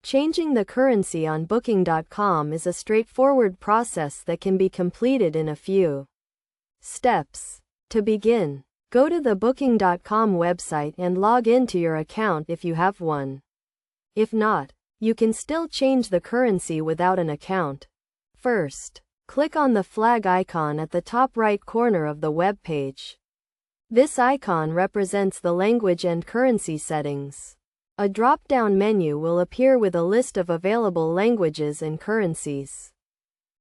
Changing the currency on Booking.com is a straightforward process that can be completed in a few steps. To begin, go to the Booking.com website and log into your account if you have one. If not, you can still change the currency without an account. First, click on the flag icon at the top right corner of the web page. This icon represents the language and currency settings. A drop-down menu will appear with a list of available languages and currencies.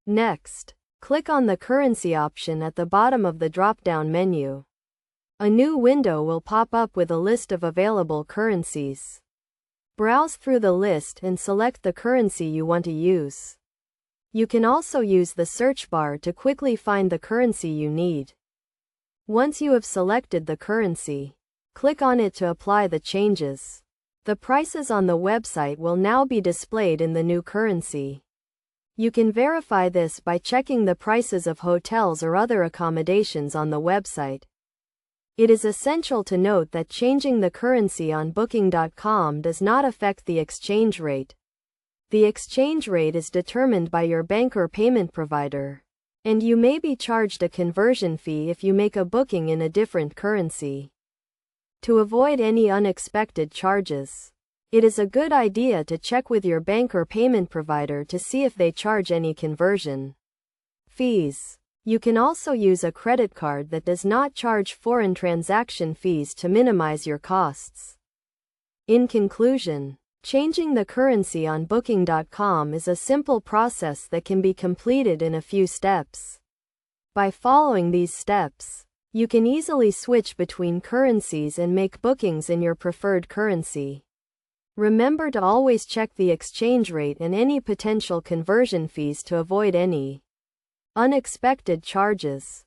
Next, click on the currency option at the bottom of the drop-down menu. A new window will pop up with a list of available currencies. Browse through the list and select the currency you want to use. You can also use the search bar to quickly find the currency you need. Once you have selected the currency, click on it to apply the changes. The prices on the website will now be displayed in the new currency. You can verify this by checking the prices of hotels or other accommodations on the website. It is essential to note that changing the currency on Booking.com does not affect the exchange rate. The exchange rate is determined by your bank or payment provider, and you may be charged a conversion fee if you make a booking in a different currency. To avoid any unexpected charges, it is a good idea to check with your bank or payment provider to see if they charge any conversion fees. You can also use a credit card that does not charge foreign transaction fees to minimize your costs. In conclusion, changing the currency on Booking.com is a simple process that can be completed in a few steps. By following these steps, you can easily switch between currencies and make bookings in your preferred currency. Remember to always check the exchange rate and any potential conversion fees to avoid any unexpected charges.